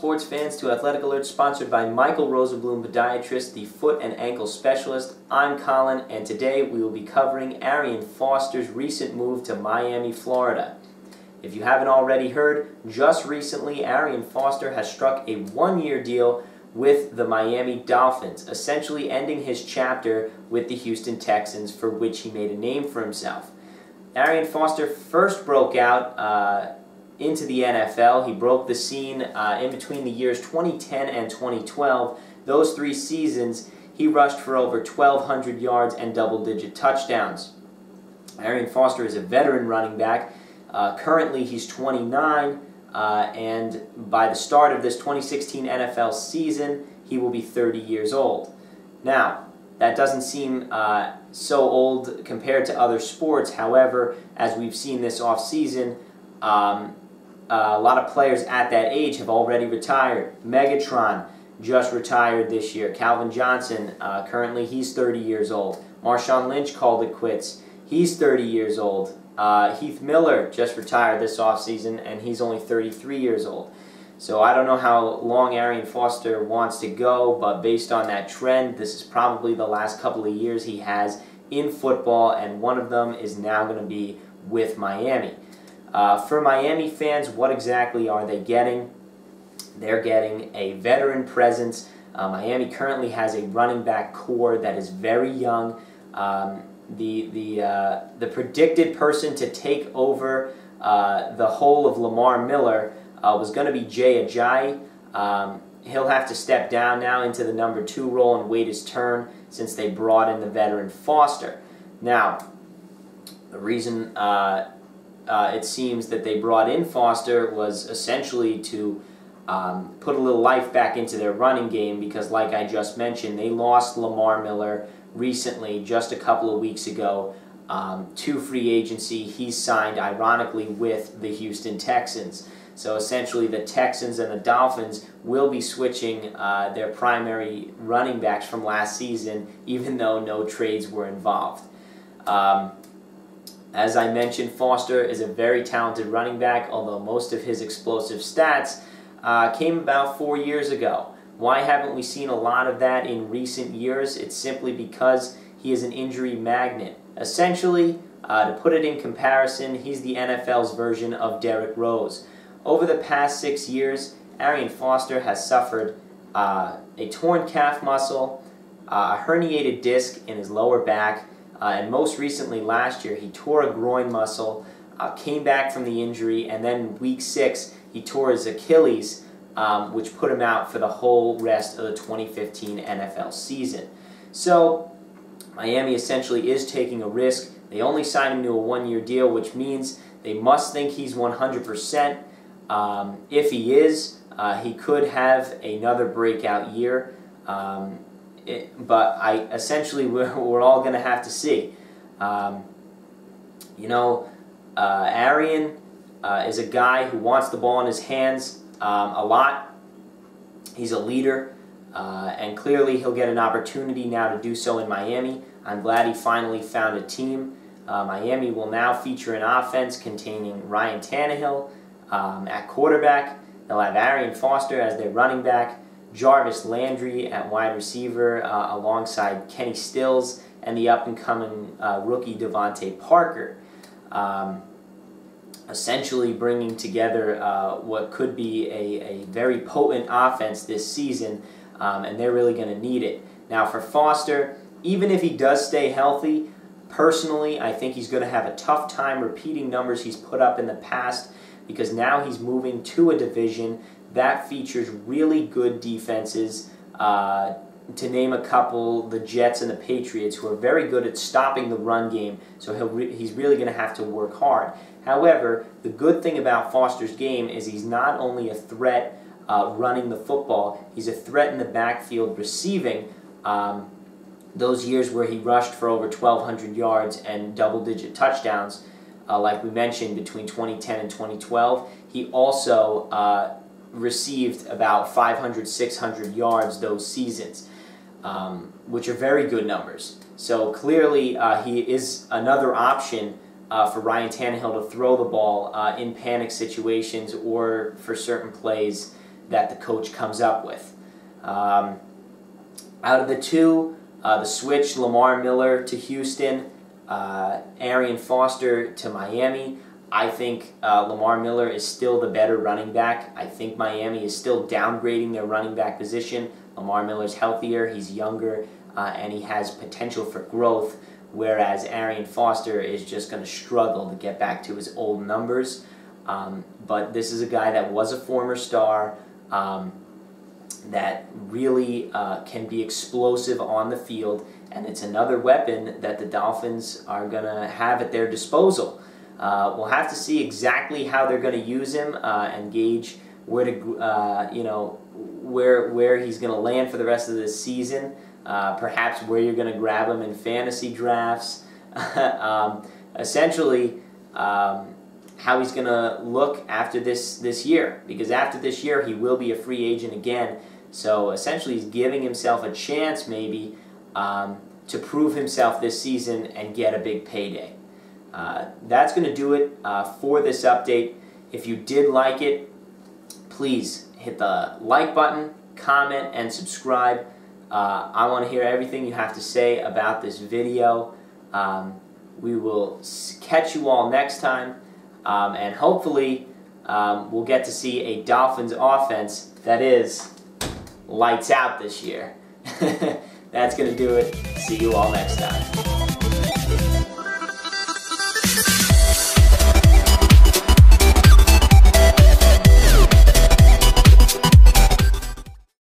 sports fans, to Athletic Alert, sponsored by Michael Rosenblum, podiatrist, the foot and ankle specialist. I'm Colin, and today we will be covering Arian Foster's recent move to Miami, Florida. If you haven't already heard, just recently Arian Foster has struck a one-year deal with the Miami Dolphins, essentially ending his chapter with the Houston Texans, for which he made a name for himself. Arian Foster first broke out into the NFL. He broke the scene in between the years 2010 and 2012. Those 3 seasons, he rushed for over 1,200 yards and double-digit touchdowns. Arian Foster is a veteran running back. Currently, he's 29, and by the start of this 2016 NFL season, he will be 30 years old. Now, that doesn't seem so old compared to other sports. However, as we've seen this offseason, a lot of players at that age have already retired. Megatron just retired this year. Calvin Johnson, currently he's 30 years old. Marshawn Lynch called it quits. He's 30 years old. Heath Miller just retired this offseason, and he's only 33 years old. So I don't know how long Arian Foster wants to go, but based on that trend, this is probably the last couple of years he has in football, and one of them is now going to be with Miami. For Miami fans, what exactly are they getting? They're getting a veteran presence. Miami currently has a running back core that is very young. The predicted person to take over the whole of Lamar Miller was going to be Jay Ajayi. He'll have to step down now into the number 2 role and wait his turn, since they brought in the veteran Foster. Now, the reason it seems that they brought in Foster was essentially to put a little life back into their running game, because like I just mentioned, they lost Lamar Miller recently, just a couple of weeks ago, to free agency. He's signed, ironically, with the Houston Texans. So essentially the Texans and the Dolphins will be switching their primary running backs from last season, even though no trades were involved. As I mentioned, Foster is a very talented running back, although most of his explosive stats came about 4 years ago. Why haven't we seen a lot of that in recent years? It's simply because he is an injury magnet. Essentially, to put it in comparison, he's the NFL's version of Derrick Rose. Over the past 6 years, Arian Foster has suffered a torn calf muscle, a herniated disc in his lower back, and most recently last year he tore a groin muscle, came back from the injury, and then in week 6 he tore his Achilles, which put him out for the whole rest of the 2015 NFL season. So Miami essentially is taking a risk. They only signed him to a one-year deal, which means they must think he's 100%. If he is, he could have another breakout year. But essentially we're all going to have to see. Arian is a guy who wants the ball in his hands a lot. He's a leader, and clearly he'll get an opportunity now to do so in Miami. I'm glad he finally found a team. Miami will now feature an offense containing Ryan Tannehill at quarterback. They'll have Arian Foster as their running back, Jarvis Landry at wide receiver alongside Kenny Stills and the up-and-coming rookie Devontae Parker. Essentially bringing together what could be a very potent offense this season, and they're really going to need it. Now for Foster, even if he does stay healthy, personally I think he's going to have a tough time repeating numbers he's put up in the past, because now he's moving to a division that features really good defenses. To name a couple, the Jets and the Patriots, who are very good at stopping the run game, so he's really going to have to work hard. However, the good thing about Foster's game is he's not only a threat running the football, he's a threat in the backfield receiving. Those years where he rushed for over 1,200 yards and double-digit touchdowns, like we mentioned, between 2010 and 2012, he also received about 500, 600 yards those seasons, which are very good numbers. So clearly he is another option for Ryan Tannehill to throw the ball in panic situations or for certain plays that the coach comes up with. Out of the two, the switch, Lamar Miller to Houston, Arian Foster to Miami, I think Lamar Miller is still the better running back. I think Miami is still downgrading their running back position. Lamar Miller's healthier, he's younger, and he has potential for growth, whereas Arian Foster is just going to struggle to get back to his old numbers. But this is a guy that was a former star, that really can be explosive on the field, and it's another weapon that the Dolphins are going to have at their disposal. We'll have to see exactly how they're going to use him and gauge where to, where he's going to land for the rest of the season. Perhaps where you're going to grab him in fantasy drafts. Essentially, how he's going to look after this year, because after this year he will be a free agent again. So essentially, he's giving himself a chance maybe to prove himself this season and get a big payday. That's going to do it for this update. If you did like it, please hit the like button, comment, and subscribe. I want to hear everything you have to say about this video. We will catch you all next time, and hopefully we'll get to see a Dolphins offense that is lights out this year. That's going to do it. See you all next time.